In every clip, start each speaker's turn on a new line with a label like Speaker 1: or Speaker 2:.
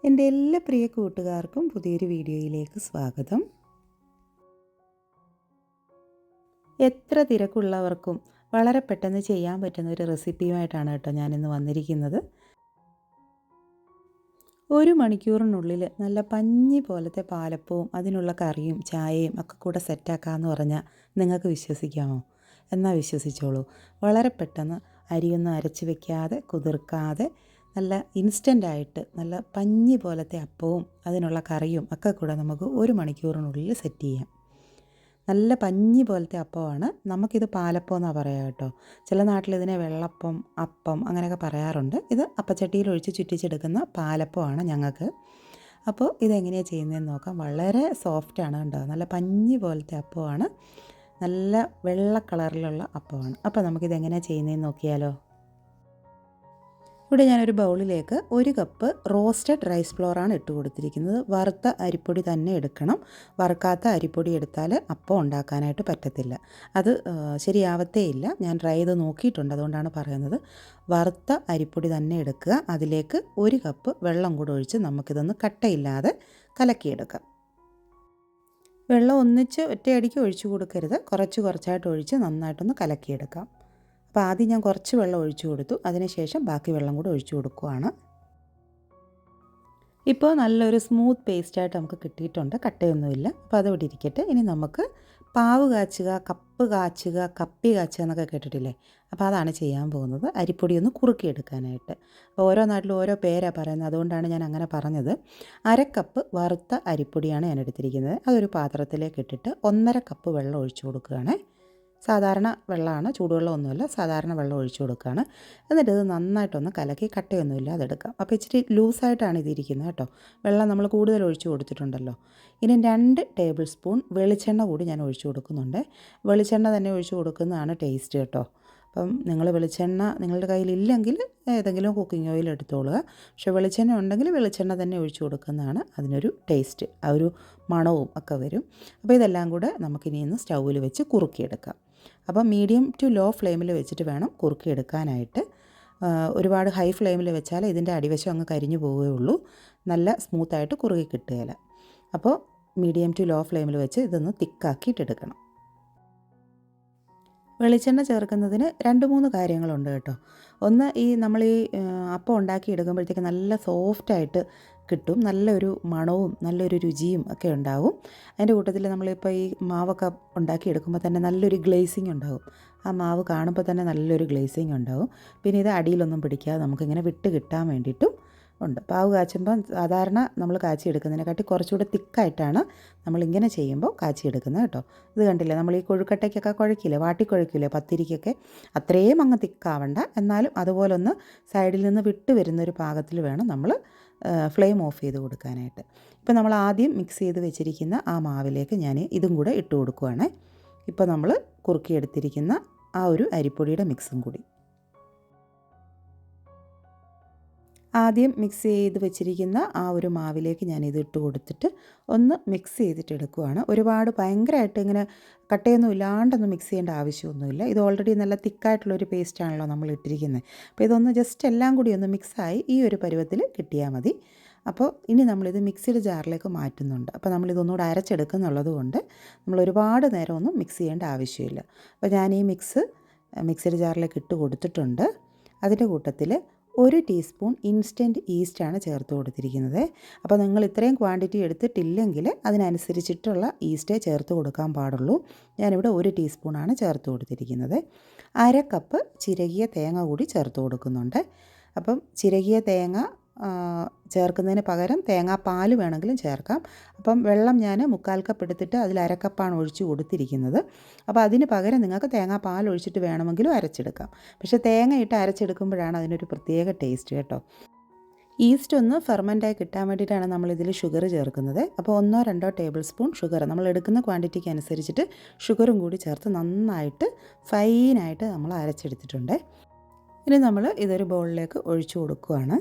Speaker 1: എൻ്റെ എല്ലാ പ്രിയ കൂട്ടുകാർക്കും പുതിയൊരു വീഡിയോയിലേക്ക് സ്വാഗതം. എത്ര തിരക്കുള്ളവർക്കും വളരെ പെട്ടെന്ന് ചെയ്യാൻ പറ്റുന്ന ഒരു റെസിപ്പിയുമായിട്ടാണ് കേട്ടോ ഞാനിന്ന് വന്നിരിക്കുന്നത്. 1 മണിക്കൂറിനുള്ളിൽ നല്ല പഞ്ഞി പോലത്തെ പാലപ്പവും അതിനുള്ള കറിയും ചായയും ഒക്കെ കൂടെ സെറ്റാക്കാമെന്ന് പറഞ്ഞാൽ നിങ്ങൾക്ക് വിശ്വസിക്കാമോ? എന്നാൽ വിശ്വസിച്ചോളൂ. വളരെ പെട്ടെന്ന് അരിയൊന്നും അരച്ച് വെക്കാതെ കുതിർക്കാതെ നല്ല ഇൻസ്റ്റൻ്റായിട്ട് നല്ല പഞ്ഞി പോലത്തെ അപ്പവും അതിനുള്ള കറിയും ഒക്കെ കൂടെ നമുക്ക് 1 മണിക്കൂറിനുള്ളിൽ സെറ്റ് ചെയ്യാം. നല്ല പഞ്ഞി പോലത്തെ അപ്പമാണ്. നമുക്കിത് പാലപ്പം എന്നാണ് പറയുക കേട്ടോ. ചില നാട്ടിലിതിനെ വെള്ളപ്പം, അപ്പം അങ്ങനെയൊക്കെ പറയാറുണ്ട്. ഇത് അപ്പച്ചട്ടിയിലൊഴിച്ച് ചുറ്റിച്ചെടുക്കുന്ന പാലപ്പമാണ് ഞങ്ങൾക്ക്. അപ്പോൾ ഇതെങ്ങനെയാണ് ചെയ്യുന്നതെന്ന് നോക്കാം. വളരെ സോഫ്റ്റാണ് കേട്ടോ. നല്ല പഞ്ഞി പോലത്തെ അപ്പമാണ്. നല്ല വെള്ള കളറിലുള്ള അപ്പമാണ്. അപ്പോൾ നമുക്കിതെങ്ങനെയാണ് ചെയ്യുന്നതെന്ന് നോക്കിയാലോ. ഇവിടെ ഞാനൊരു ബൗളിലേക്ക് 1 കപ്പ് റോസ്റ്റഡ് റൈസ് ഫ്ലോറാണ് ഇട്ട് കൊടുത്തിരിക്കുന്നത്. വറുത്ത അരിപ്പൊടി തന്നെ എടുക്കണം. വറുക്കാത്ത അരിപ്പൊടി എടുത്താൽ അപ്പം ഉണ്ടാക്കാനായിട്ട് പറ്റത്തില്ല. അത് ശരിയാവത്തേ ഇല്ല. ഞാൻ ട്രൈ ചെയ്ത് നോക്കിയിട്ടുണ്ട്, അതുകൊണ്ടാണ് പറയുന്നത്. വറുത്ത അരിപ്പൊടി തന്നെ എടുക്കുക. അതിലേക്ക് 1 കപ്പ് വെള്ളം കൂടെ ഒഴിച്ച് നമുക്കിതൊന്ന് കട്ടയില്ലാതെ കലക്കിയെടുക്കാം. വെള്ളം ഒന്നിച്ച് ഒറ്റയടിക്ക് ഒഴിച്ചു കൊടുക്കരുത്. കുറച്ചായിട്ട് ഒഴിച്ച് നന്നായിട്ടൊന്ന് കലക്കിയെടുക്കാം. അപ്പോൾ ആദ്യം ഞാൻ കുറച്ച് വെള്ളം ഒഴിച്ചു കൊടുത്തു. അതിനുശേഷം ബാക്കി വെള്ളം കൂടെ ഒഴിച്ചു കൊടുക്കുകയാണ്. ഇപ്പോൾ നല്ലൊരു സ്മൂത്ത് പേസ്റ്റായിട്ട് നമുക്ക് കിട്ടിയിട്ടുണ്ട്. കട്ടയൊന്നുമില്ല. അപ്പോൾ അതോടെ ഇരിക്കട്ടെ. ഇനി നമുക്ക് പാവ് കാച്ചുക, കപ്പ് കാച്ചുക, കപ്പി കാച്ചുക എന്നൊക്കെ കേട്ടിട്ടില്ലേ? അപ്പോൾ അതാണ് ചെയ്യാൻ പോകുന്നത്. അരിപ്പൊടി ഒന്ന് കുറുക്കിയെടുക്കാനായിട്ട്. അപ്പോൾ ഓരോ നാട്ടിലും ഓരോ പേരാണ് പറയുന്നത്, അതുകൊണ്ടാണ് ഞാൻ അങ്ങനെ പറഞ്ഞത്. 1/2 കപ്പ് വറുത്ത അരിപ്പൊടിയാണ് ഞാൻ എടുത്തിരിക്കുന്നത്. അതൊരു പാത്രത്തിലേക്ക് ഇട്ടിട്ട് 1.5 കപ്പ് വെള്ളം ഒഴിച്ചു കൊടുക്കുകയാണ്. സാധാരണ വെള്ളമാണ്, ചൂടുവെള്ളമൊന്നുമല്ല, സാധാരണ വെള്ളം ഒഴിച്ചു കൊടുക്കുകയാണ്. എന്നിട്ട് ഇത് നന്നായിട്ടൊന്ന് കലക്കി കട്ടയൊന്നുമില്ല അതെടുക്കാം. അപ്പോൾ ഇച്ചിരി ലൂസായിട്ടാണ് ഇതിരിക്കുന്നത് കേട്ടോ. വെള്ളം നമ്മൾ കൂടുതൽ ഒഴിച്ചു കൊടുത്തിട്ടുണ്ടല്ലോ. ഇനി 2 ടേബിൾ സ്പൂൺ വെളിച്ചെണ്ണ കൂടി ഞാൻ ഒഴിച്ചു കൊടുക്കുന്നുണ്ട്. വെളിച്ചെണ്ണ തന്നെ ഒഴിച്ചു കൊടുക്കുന്നതാണ് ടേസ്റ്റ് കേട്ടോ. അപ്പം നിങ്ങൾ വെളിച്ചെണ്ണ നിങ്ങളുടെ കയ്യിലില്ലെങ്കിൽ ഏതെങ്കിലും കുക്കിംഗ് ഓയിൽ എടുത്തോളുക. പക്ഷേ വെളിച്ചെണ്ണ ഉണ്ടെങ്കിൽ വെളിച്ചെണ്ണ തന്നെ ഒഴിച്ചു കൊടുക്കുന്നതാണ് അതിനൊരു ടേസ്റ്റ്, ആ ഒരു മണവും ഒക്കെ വരും. അപ്പോൾ ഇതെല്ലാം കൂടെ നമുക്കിനി ഒന്ന് സ്റ്റൗവിൽ വെച്ച് കുറുക്കിയെടുക്കാം. അപ്പോൾ മീഡിയം ടു ലോ ഫ്ലെയിമിൽ വെച്ചിട്ട് വേണം കുറുക്കിയെടുക്കാനായിട്ട്. ഒരുപാട് ഹൈ ഫ്ലെയിമിൽ വെച്ചാൽ ഇതിൻ്റെ അടിവശം അങ്ങ് കരിഞ്ഞു പോവുകയുള്ളൂ. നല്ല സ്മൂത്തായിട്ട് കുറുകി കിട്ടുകയില്ല. അപ്പോൾ മീഡിയം ടു ലോ ഫ്ലെയിമിൽ വെച്ച് ഇതൊന്ന് തിക്കാക്കിയിട്ടെടുക്കണം. വെളിച്ചെണ്ണ ചേർക്കുന്നതിന് 2-3 കാര്യങ്ങളുണ്ട് കേട്ടോ. ഒന്ന്, നമ്മൾ അപ്പം ഉണ്ടാക്കി എടുക്കുമ്പോഴത്തേക്ക് നല്ല സോഫ്റ്റായിട്ട് കിട്ടും. നല്ലൊരു മണവും നല്ലൊരു രുചിയും ഒക്കെ ഉണ്ടാവും. അതിൻ്റെ കൂട്ടത്തിൽ നമ്മളിപ്പോൾ ഈ മാവൊക്കെ ഉണ്ടാക്കിയെടുക്കുമ്പോൾ തന്നെ നല്ലൊരു ഗ്ലേസിങ് ഉണ്ടാവും. ആ മാവ് കാണുമ്പോൾ തന്നെ നല്ലൊരു ഗ്ലേസിങ് ഉണ്ടാവും. പിന്നെ ഇത് അടിയിലൊന്നും പിടിക്കാതെ നമുക്കിങ്ങനെ വിട്ട് കിട്ടാൻ വേണ്ടിയിട്ടും ഉണ്ട്. പാവ് കാച്ചുമ്പം സാധാരണ നമ്മൾ കാച്ചിയെടുക്കുന്നതിനെക്കാട്ടി കുറച്ചുകൂടെ തിക്കായിട്ടാണ് നമ്മളിങ്ങനെ ചെയ്യുമ്പോൾ കാച്ചിയെടുക്കുന്നത് കേട്ടോ. ഇത് കണ്ടില്ലേ, നമ്മൾ ഈ കൊഴുക്കട്ടയ്ക്കൊക്കെ കുഴക്കില്ലേ, വാട്ടിക്കുഴക്കില്ലേ പത്തിരിക്കൊക്കെ, അത്രയും അങ്ങ് തിക്കാവണ്ട. എന്നാലും അതുപോലെ ഒന്ന് സൈഡിൽ നിന്ന് വിട്ട് വരുന്നൊരു പാകത്തിൽ വേണം നമ്മൾ ഫ്ലെയിം ഓഫ് ചെയ്ത് കൊടുക്കാനായിട്ട്. ഇപ്പോൾ നമ്മൾ ആദ്യം മിക്സ് ചെയ്ത് വെച്ചിരിക്കുന്ന ആ മാവിലേക്ക് ഞാൻ ഇതും കൂടെ ഇട്ട് കൊടുക്കുകയാണ്. ഇപ്പോൾ നമ്മൾ കുറുക്കിയെടുത്തിരിക്കുന്ന ആ ഒരു അരിപ്പൊടിയുടെ മിക്സും കൂടി ആദ്യം മിക്സ് ചെയ്ത് വെച്ചിരിക്കുന്ന ആ ഒരു മാവിലേക്ക് ഞാനിത് ഇട്ട് കൊടുത്തിട്ട് ഒന്ന് മിക്സ് ചെയ്തിട്ട് എടുക്കുകയാണ്. ഒരുപാട് ഭയങ്കരമായിട്ട് ഇങ്ങനെ കട്ടയൊന്നും ഇല്ലാണ്ടൊന്നും മിക്സ് ചെയ്യേണ്ട ആവശ്യമൊന്നുമില്ല. ഇത് ഓൾറെഡി നല്ല തിക്കായിട്ടുള്ളൊരു പേസ്റ്റാണല്ലോ നമ്മൾ ഇട്ടിരിക്കുന്നത്. അപ്പോൾ ഇതൊന്ന് ജസ്റ്റ് എല്ലാം കൂടി ഒന്ന് മിക്സായി ഈ ഒരു പരുവത്തിൽ കിട്ടിയാൽ മതി. അപ്പോൾ ഇനി നമ്മളിത് മിക്സിയുടെ ജാറിലേക്ക് മാറ്റുന്നുണ്ട്. അപ്പോൾ നമ്മളിതൊന്നുകൂടെ അരച്ചെടുക്കുന്നുള്ളത് കൊണ്ട് നമ്മൾ ഒരുപാട് നേരമൊന്നും മിക്സ് ചെയ്യേണ്ട ആവശ്യമില്ല. അപ്പോൾ ഞാൻ ഈ മിക്സിയുടെ ജാറിലേക്ക് ഇട്ട് കൊടുത്തിട്ടുണ്ട്. അതിൻ്റെ കൂട്ടത്തിൽ 1 ടീസ്പൂൺ ഇൻസ്റ്റൻറ്റ് ഈസ്റ്റാണ് ചേർത്ത് കൊടുത്തിരിക്കുന്നത്. അപ്പോൾ നിങ്ങൾ ഇത്രയും ക്വാണ്ടിറ്റി എടുത്തിട്ടില്ലെങ്കിൽ അതിനനുസരിച്ചിട്ടുള്ള ഈസ്റ്റേ ചേർത്ത് കൊടുക്കാൻ പാടുള്ളൂ. ഞാനിവിടെ 1 ടീസ്പൂണാണ് ചേർത്ത് കൊടുത്തിരിക്കുന്നത്. 1/2 കപ്പ് ചിരകിയ തേങ്ങ കൂടി ചേർത്ത് കൊടുക്കുന്നുണ്ട്. അപ്പം ചിരകിയ തേങ്ങ ചേർക്കുന്നതിന് പകരം തേങ്ങാപ്പാൽ വേണമെങ്കിലും ചേർക്കാം. അപ്പം വെള്ളം ഞാൻ 1/4 കപ്പ് എടുത്തിട്ട് അതിൽ 1/2 കപ്പാണ് ഒഴിച്ച് കൊടുത്തിരിക്കുന്നത്. അപ്പോൾ അതിന് പകരം നിങ്ങൾക്ക് തേങ്ങാപ്പാൽ ഒഴിച്ചിട്ട് വേണമെങ്കിലും അരച്ചെടുക്കാം. പക്ഷേ തേങ്ങ ഇട്ട് അരച്ചെടുക്കുമ്പോഴാണ് അതിനൊരു പ്രത്യേക ടേസ്റ്റ് കേട്ടോ. ഈസ്റ്റ് ഒന്ന് ഫെർമെൻറ്റായി കിട്ടാൻ വേണ്ടിയിട്ടാണ് നമ്മളിതിൽ ഷുഗർ ചേർക്കുന്നത്. അപ്പോൾ 1-2 ടേബിൾ സ്പൂൺ ഷുഗർ നമ്മൾ എടുക്കുന്ന ക്വാണ്ടിറ്റിക്ക് അനുസരിച്ചിട്ട് ഷുഗറും കൂടി ചേർത്ത് നന്നായിട്ട് ഫൈനായിട്ട് നമ്മൾ അരച്ചെടുത്തിട്ടുണ്ട്. ഇനി നമ്മൾ ഇതൊരു ബൗളിലേക്ക് ഒഴിച്ചു കൊടുക്കുകയാണ്.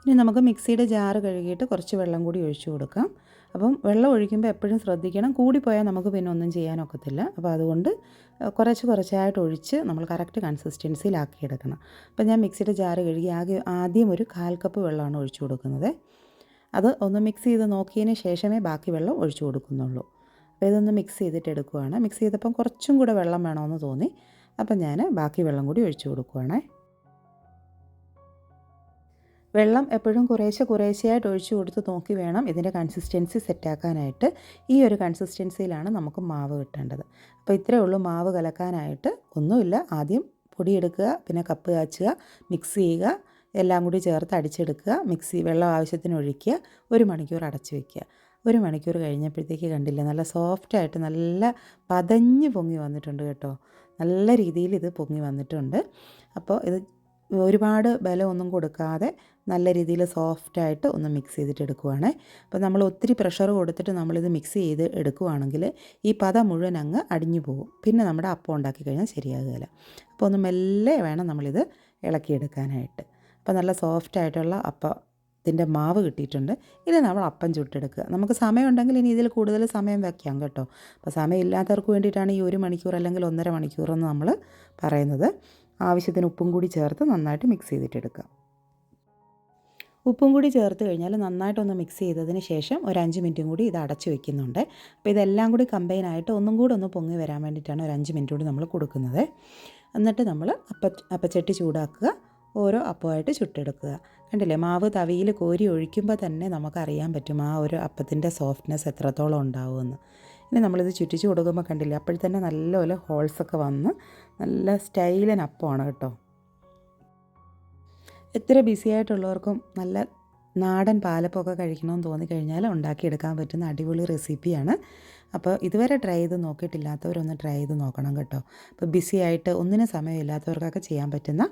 Speaker 1: ഇനി നമുക്ക് മിക്സിയുടെ ജാറ് കഴുകിയിട്ട് കുറച്ച് വെള്ളം കൂടി ഒഴിച്ചു കൊടുക്കാം. അപ്പം വെള്ളം ഒഴിക്കുമ്പോൾ എപ്പോഴും ശ്രദ്ധിക്കണം, കൂടിപ്പോയാൽ നമുക്ക് പിന്നെ ഒന്നും ചെയ്യാനൊക്കത്തില്ല. അപ്പോൾ അതുകൊണ്ട് കുറച്ചായിട്ട് ഒഴിച്ച് നമ്മൾ കറക്റ്റ് കൺസിസ്റ്റൻസിയിലാക്കിയെടുക്കണം. അപ്പോൾ ഞാൻ മിക്സിയുടെ ജാറ് കഴുകി ആദ്യം ഒരു 1/4 കപ്പ് വെള്ളമാണ് ഒഴിച്ചു കൊടുക്കുന്നത്. അത് ഒന്ന് മിക്സ് ചെയ്ത് നോക്കിയതിന് ശേഷമേ ബാക്കി വെള്ളം ഒഴിച്ചു കൊടുക്കുന്നുള്ളൂ. അപ്പോൾ ഇതൊന്ന് മിക്സ് ചെയ്തിട്ട് എടുക്കുവാണ്. മിക്സ് ചെയ്തപ്പം കുറച്ചും കൂടെ വെള്ളം വേണമെന്ന് തോന്നി, അപ്പം ഞാൻ ബാക്കി വെള്ളം കൂടി ഒഴിച്ചു കൊടുക്കുവാണേ. വെള്ളം എപ്പോഴും കുറേശ്ശെയായിട്ട് ഒഴിച്ചു കൊടുത്ത് നോക്കി വേണം ഇതിൻ്റെ കൺസിസ്റ്റൻസി സെറ്റാക്കാനായിട്ട്. ഈ ഒരു കൺസിസ്റ്റൻസിയിലാണ് നമുക്ക് മാവ് കിട്ടേണ്ടത്. അപ്പോൾ ഇത്രയേ ഉള്ളൂ മാവ് കലക്കാനായിട്ട്. ഒന്നുമില്ല, ആദ്യം പൊടിയെടുക്കുക, പിന്നെ കപ്പ് കാച്ചുക, മിക്സ് ചെയ്യുക, എല്ലാം കൂടി ചേർത്ത് അടിച്ചെടുക്കുക, വെള്ളം ആവശ്യത്തിന് ഒഴിക്കുക, 1 മണിക്കൂർ അടച്ച് വയ്ക്കുക. 1 മണിക്കൂർ കഴിഞ്ഞപ്പോഴത്തേക്ക് കണ്ടില്ലേ, നല്ല സോഫ്റ്റായിട്ട് നല്ല പതഞ്ഞ് പൊങ്ങി വന്നിട്ടുണ്ട് കേട്ടോ. നല്ല രീതിയിൽ ഇത് പൊങ്ങി വന്നിട്ടുണ്ട്. അപ്പോൾ ഇത് ഒരുപാട് ബലമൊന്നും കൊടുക്കാതെ നല്ല രീതിയിൽ സോഫ്റ്റായിട്ട് ഒന്ന് മിക്സ് ചെയ്തിട്ട് എടുക്കുവാണ്. അപ്പോൾ നമ്മൾ ഒത്തിരി പ്രഷർ കൊടുത്തിട്ട് നമ്മളിത് മിക്സ് ചെയ്ത് എടുക്കുവാണെങ്കിൽ ഈ പത മുഴുവൻ അങ്ങ് അടിഞ്ഞു പോകും. പിന്നെ നമ്മുടെ അപ്പം ഉണ്ടാക്കി കഴിഞ്ഞാൽ ശരിയാകുകയില്ല. അപ്പോൾ ഒന്ന് മെല്ലെ വേണം നമ്മളിത് ഇളക്കിയെടുക്കാനായിട്ട്. അപ്പോൾ നല്ല സോഫ്റ്റായിട്ടുള്ള ഇതിൻ്റെ മാവ് കിട്ടിയിട്ടുണ്ട്. ഇനി നമ്മൾ അപ്പം ചുട്ടെടുക്കുക. നമുക്ക് സമയമുണ്ടെങ്കിൽ ഇനി ഇതിൽ കൂടുതൽ സമയം വയ്ക്കാം കേട്ടോ. അപ്പോൾ സമയമില്ലാത്തവർക്ക് വേണ്ടിയിട്ടാണ് ഈ 1 മണിക്കൂർ അല്ലെങ്കിൽ 1.5 മണിക്കൂറെന്ന് നമ്മൾ പറയുന്നത്. ആവശ്യത്തിന് ഉപ്പും കൂടി ചേർത്ത് നന്നായിട്ട് മിക്സ് ചെയ്തിട്ടെടുക്കുക. ഉപ്പും കൂടി ചേർത്ത് കഴിഞ്ഞാൽ നന്നായിട്ടൊന്ന് മിക്സ് ചെയ്തതിന് ശേഷം ഒരു 5 മിനിറ്റും കൂടി ഇത് അടച്ച് വയ്ക്കുന്നുണ്ട്. അപ്പോൾ ഇതെല്ലാം കൂടി കമ്പൈനായിട്ട് ഒന്നും കൂടി ഒന്ന് പൊങ്ങി വരാൻ വേണ്ടിയിട്ടാണ് ഒരു 5 മിനിറ്റ് കൂടി നമ്മൾ കൊടുക്കുന്നത്. എന്നിട്ട് നമ്മൾ അപ്പച്ചട്ടി ചൂടാക്കുക, ഓരോ അപ്പമായിട്ട് ചുട്ടെടുക്കുക. കണ്ടില്ലേ, മാവ് തവിയിൽ കോരി ഒഴിക്കുമ്പോൾ തന്നെ നമുക്കറിയാൻ പറ്റും ആ ഒരു അപ്പത്തിൻ്റെ സോഫ്റ്റ്നെസ് എത്രത്തോളം ഉണ്ടാവുമെന്ന്. ഇനി നമ്മളിത് ചുറ്റിച്ച് കൊടുക്കുമ്പോൾ കണ്ടില്ലേ, അപ്പോഴത്തന്നെ നല്ലപോലെ ഹോൾസൊക്കെ വന്ന് നല്ല സ്റ്റൈലൻ അപ്പമാണ് കേട്ടോ. എത്ര ബിസി ആയിട്ടുള്ളവർക്കും നല്ല നാടൻ പാലപ്പമൊക്കെ കഴിക്കണമെന്ന് തോന്നിക്കഴിഞ്ഞാൽ ഉണ്ടാക്കിയെടുക്കാൻ പറ്റുന്ന അടിപൊളി റെസിപ്പിയാണ്. അപ്പോൾ ഇതുവരെ ട്രൈ ചെയ്ത് നോക്കിയിട്ടില്ലാത്തവരൊന്ന് ട്രൈ ചെയ്ത് നോക്കണം കേട്ടോ. അപ്പോൾ ബിസി ആയിട്ട് ഒന്നിനും സമയമില്ലാത്തവർക്കൊക്കെ ചെയ്യാൻ പറ്റുന്ന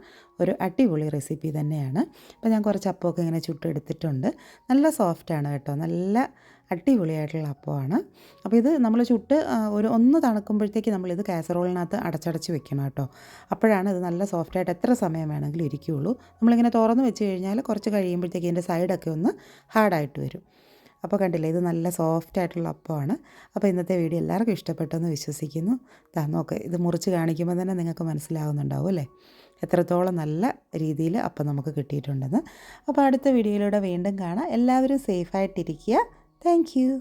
Speaker 1: ഒരു അടിപൊളി റെസിപ്പി തന്നെയാണ്. അപ്പോൾ ഞാൻ കുറച്ച് അപ്പമൊക്കെ ഇങ്ങനെ ചുട്ടെടുത്തിട്ടുണ്ട്. നല്ല സോഫ്റ്റാണ് കേട്ടോ, നല്ല അടിപൊളിയായിട്ടുള്ള അപ്പമാണ്. അപ്പോൾ ഇത് നമ്മൾ ചുട്ട് ഒന്ന് തണുക്കുമ്പോഴത്തേക്ക് നമ്മളിത് കാസറോളിനകത്ത് അടച്ചടച്ച് വെക്കണം കേട്ടോ. അപ്പോഴാണ് ഇത് നല്ല സോഫ്റ്റായിട്ട് എത്ര സമയം വേണമെങ്കിലും ഇരിക്കുകയുള്ളൂ. നമ്മളിങ്ങനെ തുറന്ന് വെച്ച് കഴിഞ്ഞാൽ കുറച്ച് കഴിയുമ്പോഴത്തേക്ക് ഇതിൻ്റെ സൈഡൊക്കെ ഒന്ന് ഹാർഡായിട്ട് വരും. അപ്പോൾ കണ്ടില്ലേ, ഇത് നല്ല സോഫ്റ്റായിട്ടുള്ള അപ്പമാണ്. അപ്പോൾ ഇന്നത്തെ വീഡിയോ എല്ലാവർക്കും ഇഷ്ടപ്പെട്ടെന്ന് വിശ്വസിക്കുന്നു. നോക്ക്, ഇത് മുറിച്ച് കാണിക്കുമ്പോൾ തന്നെ നിങ്ങൾക്ക് മനസ്സിലാവുന്നുണ്ടാവും അല്ലേ എത്രത്തോളം നല്ല രീതിയിൽ അപ്പം നമുക്ക് കിട്ടിയിട്ടുണ്ടെന്ന്. അപ്പോൾ അടുത്ത വീഡിയോയിലൂടെ വീണ്ടും കാണാം. എല്ലാവരും സേഫായിട്ടിരിക്കുക. Thank you.